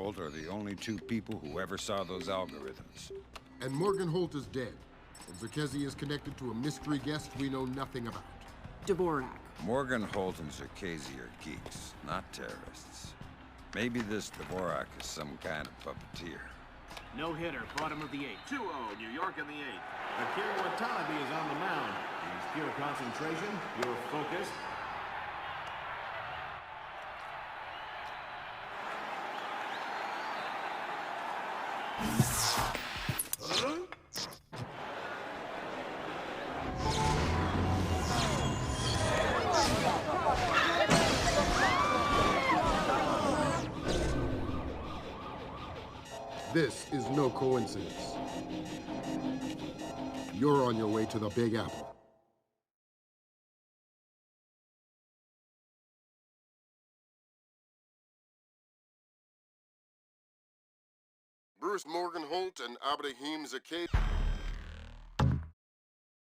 Holt are the only two people who ever saw those algorithms. And Morgan Holt is dead. And Zerkezi is connected to a mystery guest we know nothing about. Dvorak. Morgan Holt and Zerkezi are geeks, not terrorists. Maybe this Dvorak is some kind of puppeteer. No hitter, bottom of the eighth. 2-0, New York in the eighth. Akira Watanabe is on the mound. He's pure concentration, pure focus. This is no coincidence. You're on your way to the Big Apple. Bruce Morgan Holt and Abraham Zerkezi.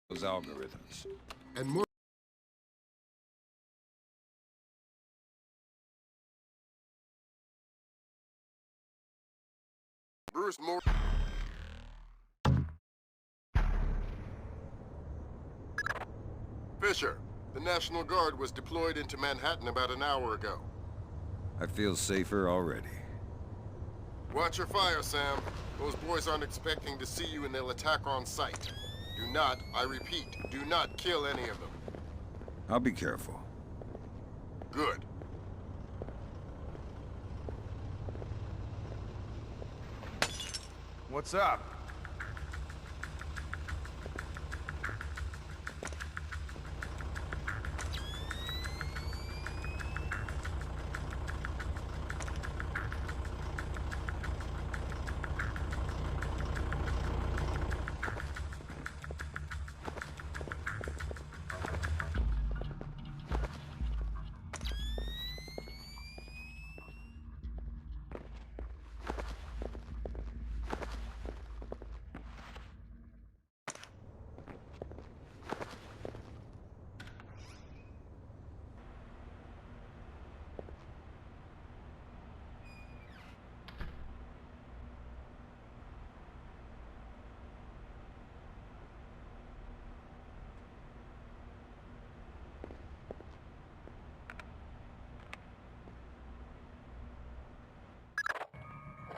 Those algorithms. And Bruce Morgan. Fisher, the National Guard was deployed into Manhattan about an hour ago. I feel safer already. Watch your fire, Sam. Those boys aren't expecting to see you and they'll attack on sight. Do not, I repeat, do not kill any of them. I'll be careful. Good. What's up?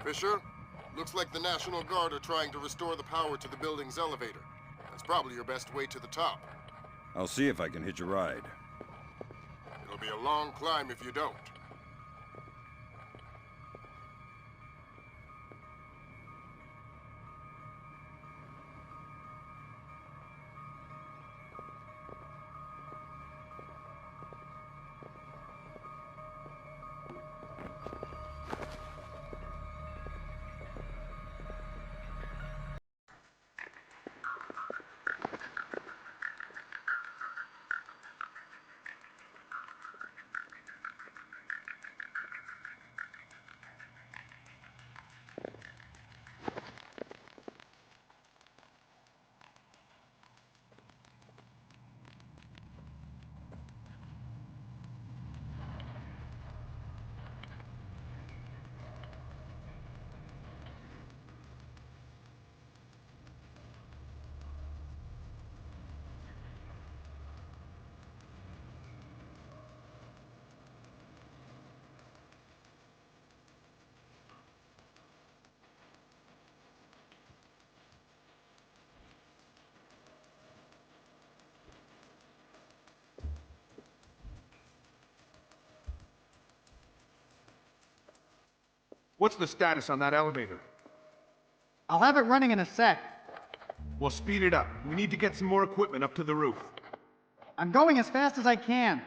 Fisher, looks like the National Guard are trying to restore the power to the building's elevator. That's probably your best way to the top. I'll see if I can hitch a ride. It'll be a long climb if you don't. What's the status on that elevator? I'll have it running in a sec. Well, speed it up. We need to get some more equipment up to the roof. I'm going as fast as I can.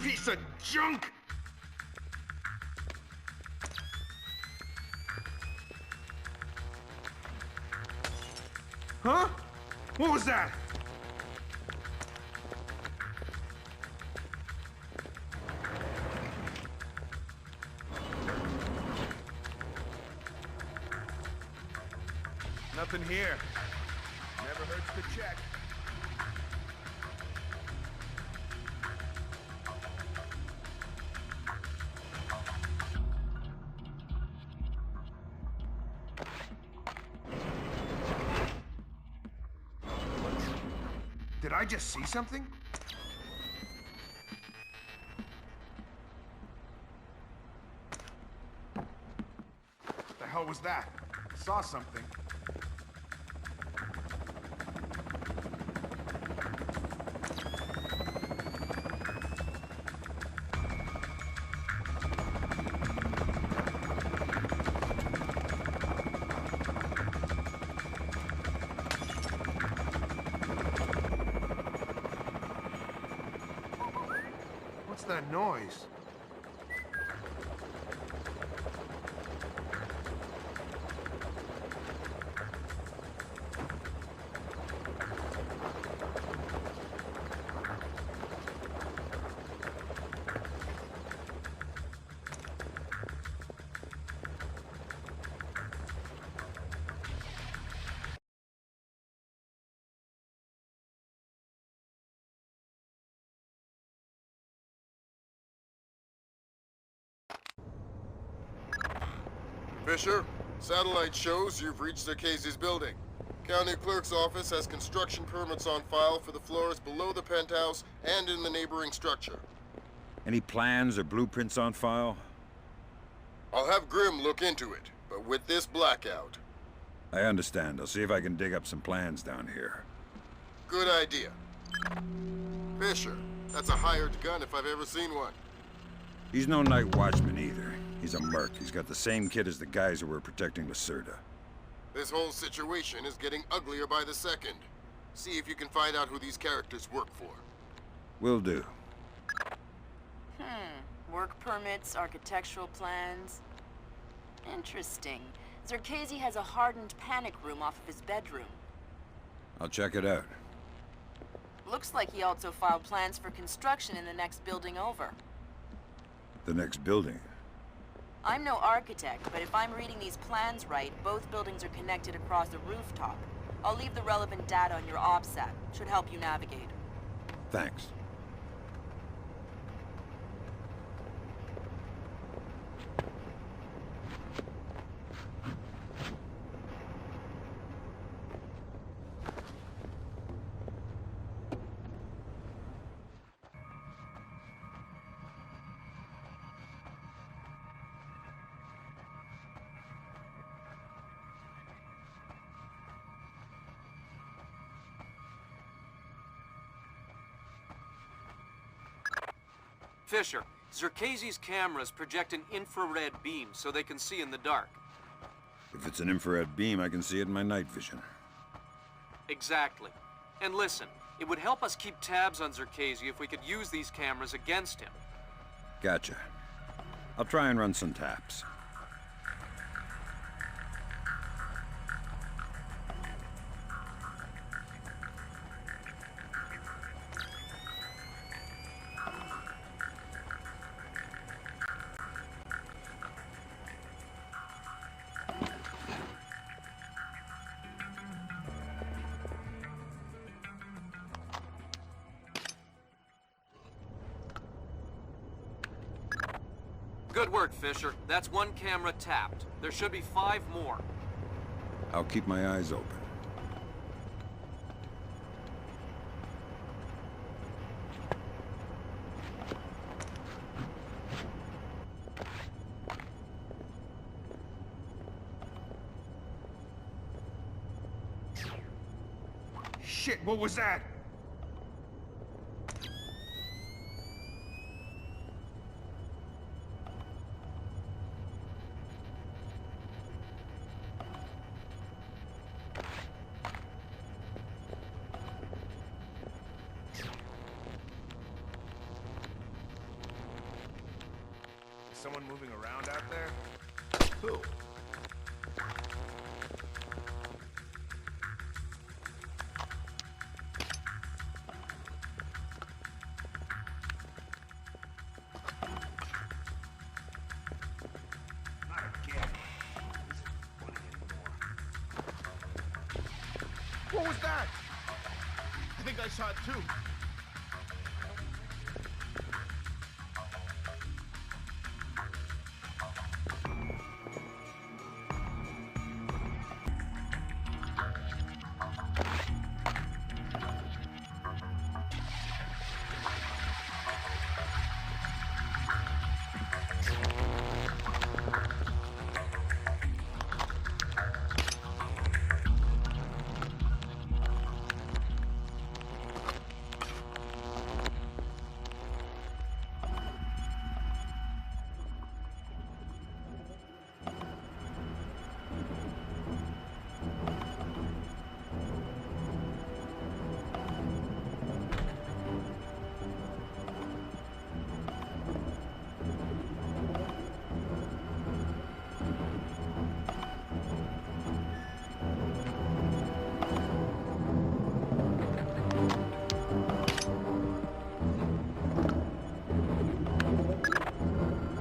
Piece of junk! Huh? What was that? Nothing here. Never hurts to check. Did I just see something? What the hell was that? I saw something. What's that noise? Fisher, satellite shows you've reached Casey's building. County Clerk's office has construction permits on file for the floors below the penthouse and in the neighboring structure. Any plans or blueprints on file? I'll have Grim look into it, but with this blackout. I understand. I'll see if I can dig up some plans down here. Good idea. Fisher, that's a hired gun if I've ever seen one. He's no night watchman either. He's a merc. He's got the same kit as the guys who were protecting Lacerda. This whole situation is getting uglier by the second. See if you can find out who these characters work for. Will do. Work permits, architectural plans. Interesting. Zerkezi has a hardened panic room off of his bedroom. I'll check it out. Looks like he also filed plans for construction in the next building over. The next building? I'm no architect, but if I'm reading these plans right, both buildings are connected across the rooftop. I'll leave the relevant data on your OBSAT. Should help you navigate. Thanks. Fisher, Zerkezi's cameras project an infrared beam so they can see in the dark. If it's an infrared beam, I can see it in my night vision. Exactly. And listen, it would help us keep tabs on Zerkezi if we could use these cameras against him. Gotcha. I'll try and run some taps. Good work, Fisher. That's one camera tapped. There should be 5 more. I'll keep my eyes open. Shit, what was that? Someone moving around out there? Who? What was that? I think I saw it too.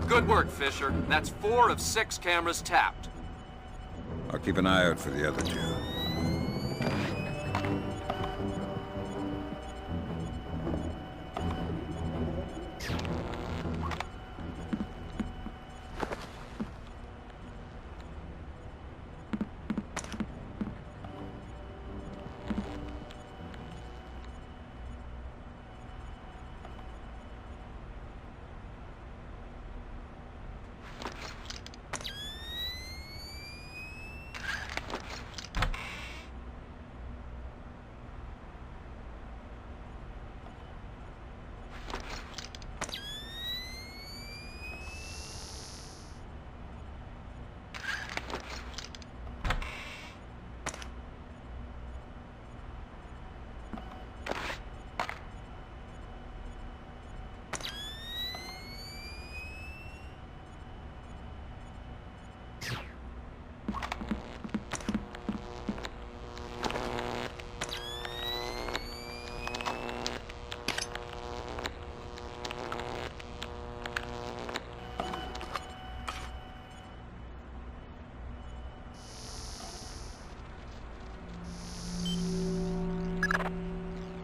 Good work, Fisher. That's 4 of 6 cameras tapped. I'll keep an eye out for the other 2.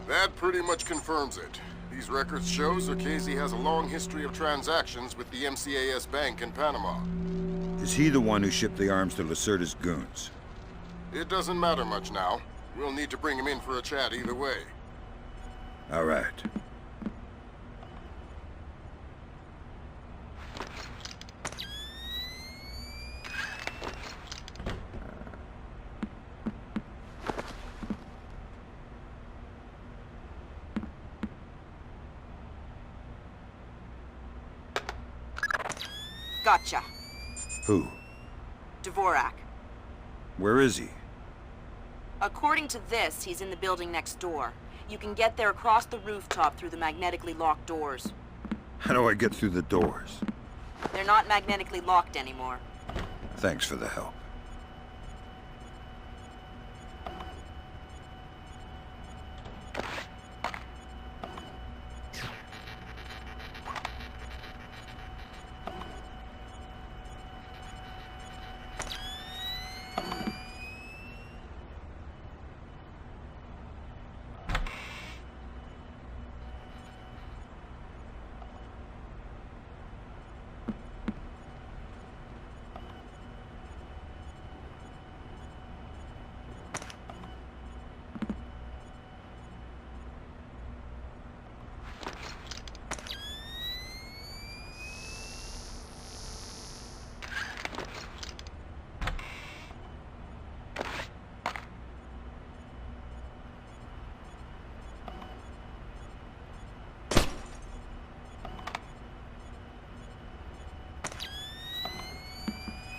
That pretty much confirms it. These records show Zerkezi has a long history of transactions with the MCAS Bank in Panama. Is he the one who shipped the arms to Lacerda's goons? It doesn't matter much now. We'll need to bring him in for a chat either way. All right. Gotcha. Who? Dvorak. Where is he? According to this, he's in the building next door. You can get there across the rooftop through the magnetically locked doors. How do I get through the doors? They're not magnetically locked anymore. Thanks for the help.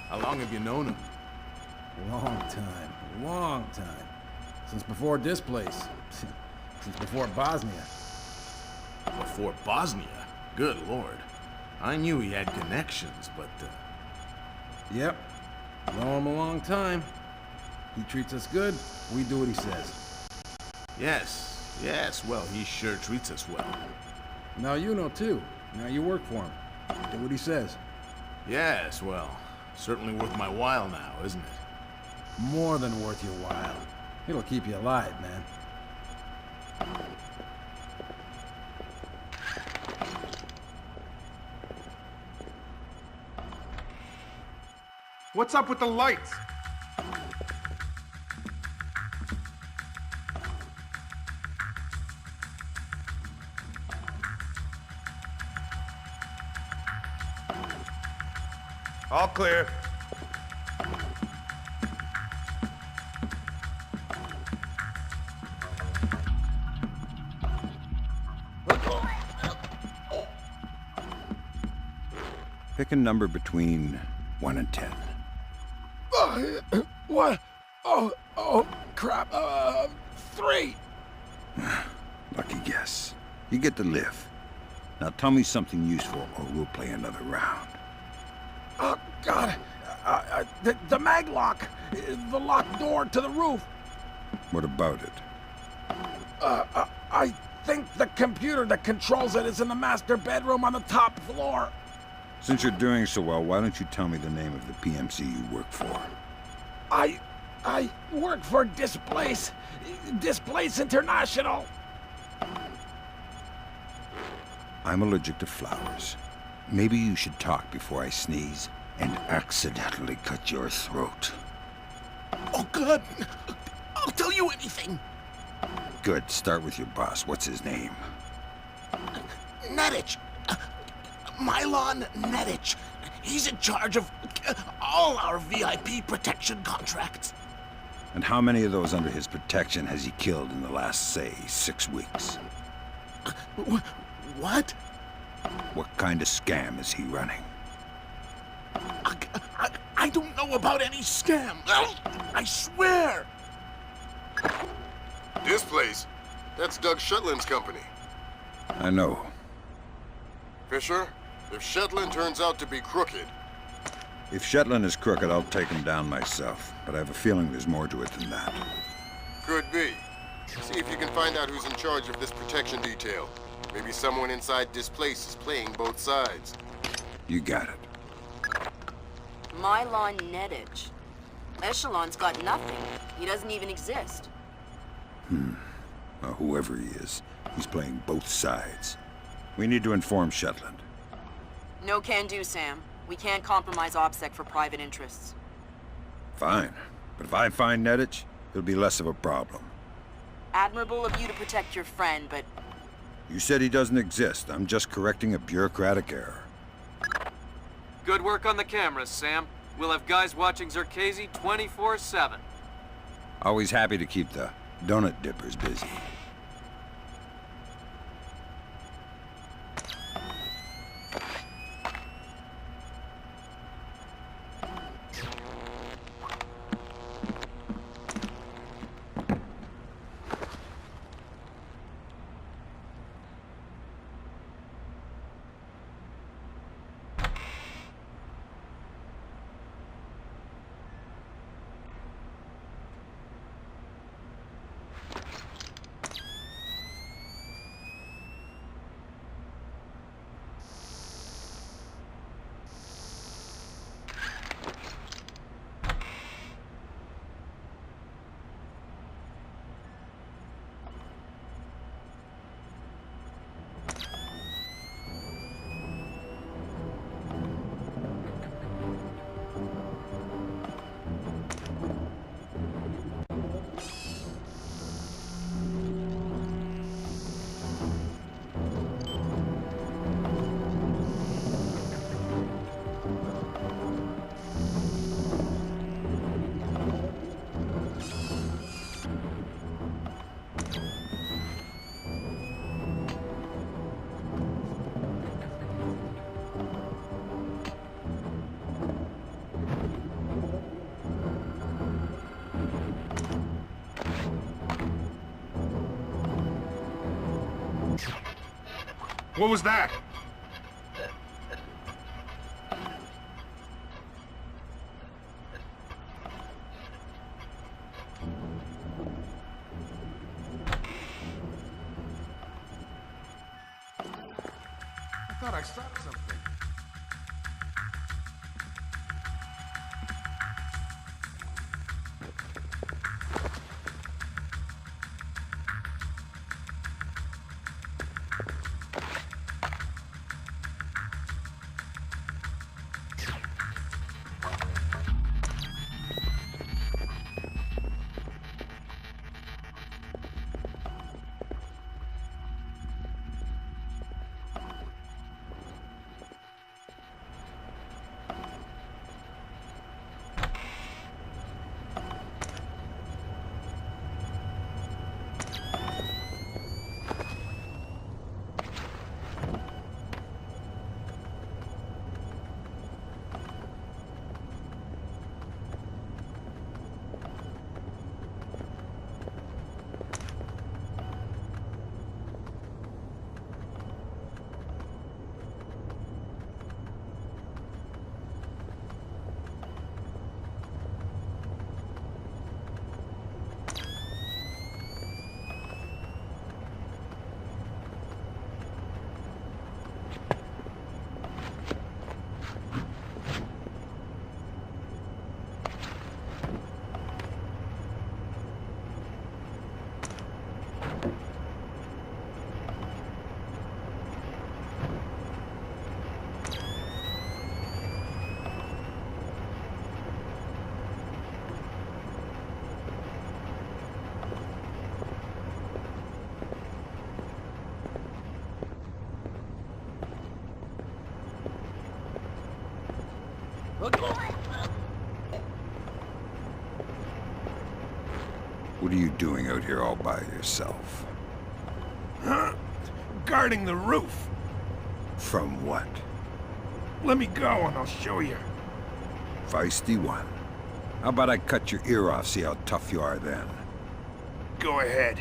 How long have you known him? Long time. Since before this place. Since before Bosnia. Before Bosnia? Good lord. I knew he had connections, but, Yep. Know him a long time. He treats us good, we do what he says. Yes, well, he sure treats us well. Now you know too. Now you work for him. Do what he says. Yes, well, certainly worth my while now, isn't it? More than worth your while. It'll keep you alive, man. What's up with the lights? All clear. Pick a number between 1 and 10. What? Oh, crap. 3. Lucky guess. You get to live. Now tell me something useful or we'll play another round. Oh, God. The mag lock. The locked door to the roof. What about it? I think the computer that controls it is in the master bedroom on the top floor. Since you're doing so well, why don't you tell me the name of the PMC you work for? I work for Displace International. I'm allergic to flowers. Maybe you should talk before I sneeze and accidentally cut your throat. Oh, good. I'll tell you anything. Good. Start with your boss. What's his name? Nedich. Mylon Nedich. He's in charge of all our VIP protection contracts. And how many of those under his protection has he killed in the last, say, 6 weeks? What? What kind of scam is he running? I don't know about any scam. I swear. This place, that's Doug Shetland's company. I know. Fisher, if Shetland turns out to be crooked... If Shetland is crooked, I'll take him down myself. But I have a feeling there's more to it than that. Could be. See if you can find out who's in charge of this protection detail. Maybe someone inside this place is playing both sides. You got it. Mylon Nedich. Echelon's got nothing. He doesn't even exist. Well, whoever he is, he's playing both sides. We need to inform Shetland. No can do, Sam. We can't compromise OPSEC for private interests. Fine. But if I find Nedich, it'll be less of a problem. Admirable of you to protect your friend, but... You said he doesn't exist. I'm just correcting a bureaucratic error. Good work on the cameras, Sam. We'll have guys watching Zerkezi 24/7. Always happy to keep the donut dippers busy. What was that? I thought I saw something. What are you doing out here all by yourself? Huh? Guarding the roof. From what? Let me go and I'll show you. Feisty one. How about I cut your ear off, see how tough you are then? Go ahead.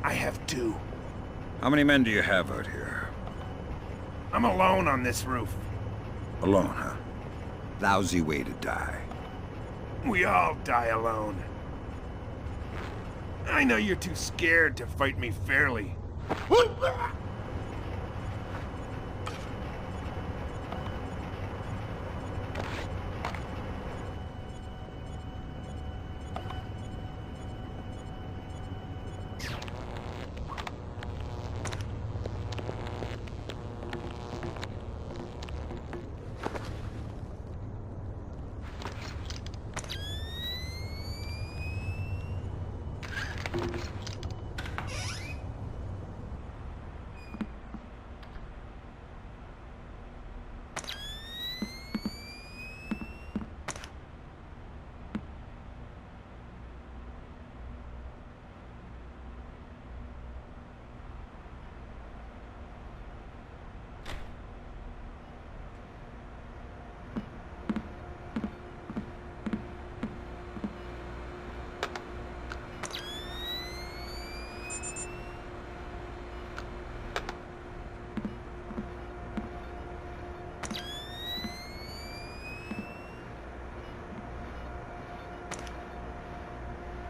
I have two. How many men do you have out here? I'm alone on this roof. Alone, huh? Lousy way to die. We all die alone. I know you're too scared to fight me fairly.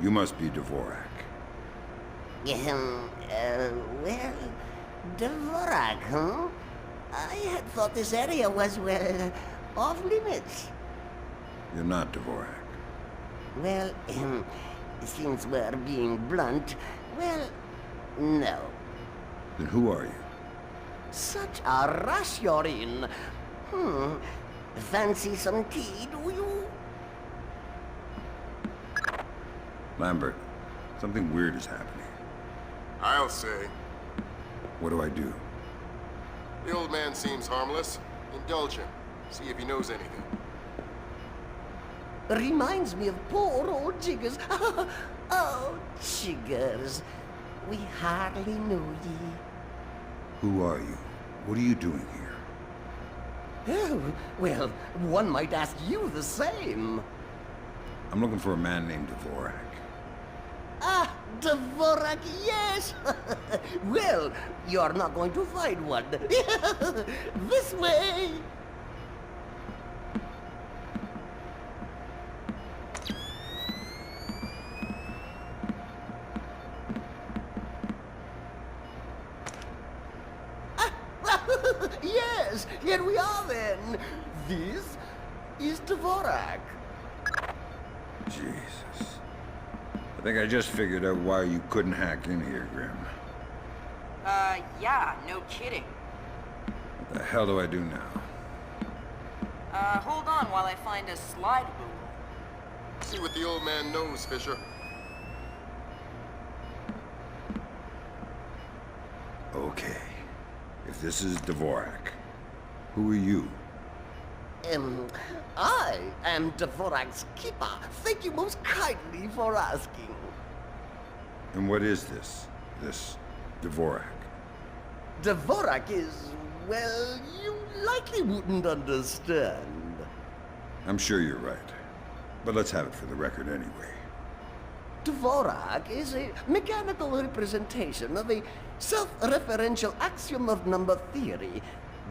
You must be Dvorak. Well, Dvorak, huh? I had thought this area was, well, off limits. You're not Dvorak. Well, since we're being blunt, well, no. Then who are you? Such a rush you're in. Fancy some tea, do you? Lambert, something weird is happening. I'll say. What do I do? The old man seems harmless. Indulge him. See if he knows anything. Reminds me of poor old Jiggers. Oh, Jiggers. We hardly knew ye. Who are you? What are you doing here? Oh, well, one might ask you the same. I'm looking for a man named Dvorak. Ah, Dvorak, yes! Well, you're not going to find one. This way! Yes, here we are then. This is Dvorak. Jesus. I think I just figured out why you couldn't hack in here, Grim. Yeah, no kidding. What the hell do I do now? Hold on while I find a slide rule. See what the old man knows, Fisher. Okay. If this is Dvorak, who are you? I am Dvorak's keeper. Thank you most kindly for asking. And what is this? This Dvorak? Dvorak is, well, you likely wouldn't understand. I'm sure you're right. But let's have it for the record anyway. Dvorak is a mechanical representation of a self-referential axiom of number theory.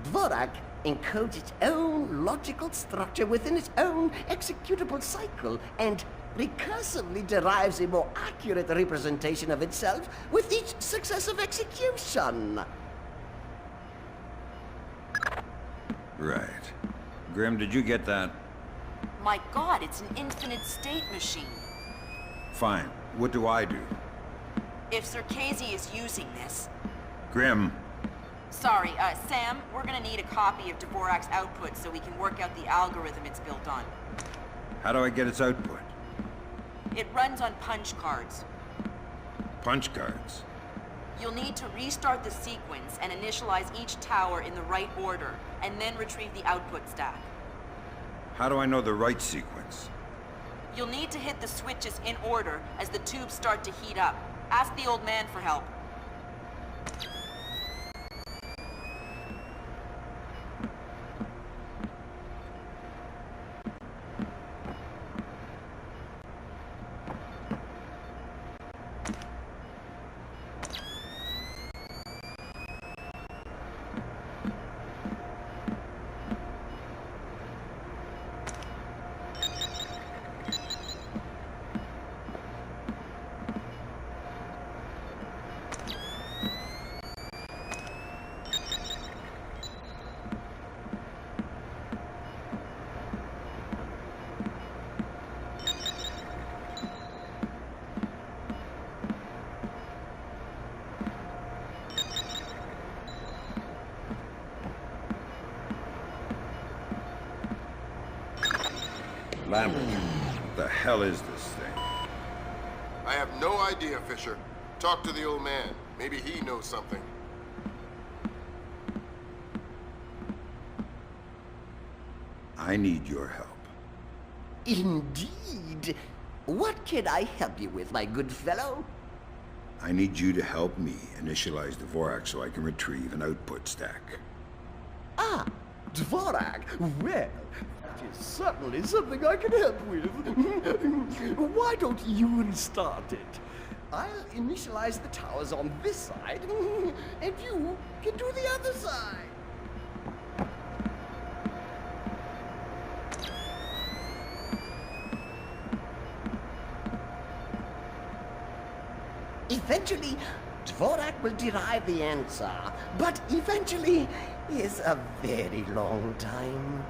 Dvorak encodes its own logical structure within its own executable cycle and recursively derives a more accurate representation of itself with each successive execution. Right. Grim, did you get that? My god, it's an infinite state machine. Fine. What do I do? If Circasia is using this... Grim. Sorry, Sam, we're gonna need a copy of Dvorak's output so we can work out the algorithm it's built on. How do I get its output? It runs on punch cards. Punch cards. You'll need to restart the sequence and initialize each tower in the right order, and then retrieve the output stack. How do I know the right sequence? You'll need to hit the switches in order as the tubes start to heat up. Ask the old man for help. Lambert, what the hell is this thing? I have no idea, Fisher. Talk to the old man. Maybe he knows something. I need your help. Indeed. What can I help you with, my good fellow? I need you to help me initialize the Dvorak so I can retrieve an output stack. Ah, Dvorak. Well, that is certainly something I can help with. Why don't you start it? I'll initialize the towers on this side, and you can do the other side. Eventually, Dvorak will derive the answer, but eventually is a very long time.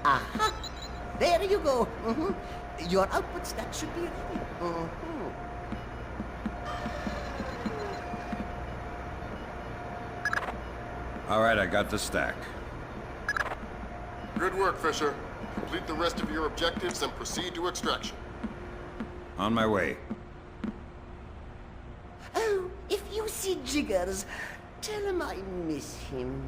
Aha! There you go. Your output stack should be ready. All right, I got the stack. Good work, Fisher. Complete the rest of your objectives and proceed to extraction. On my way. Oh, if you see Jiggers, tell him I miss him.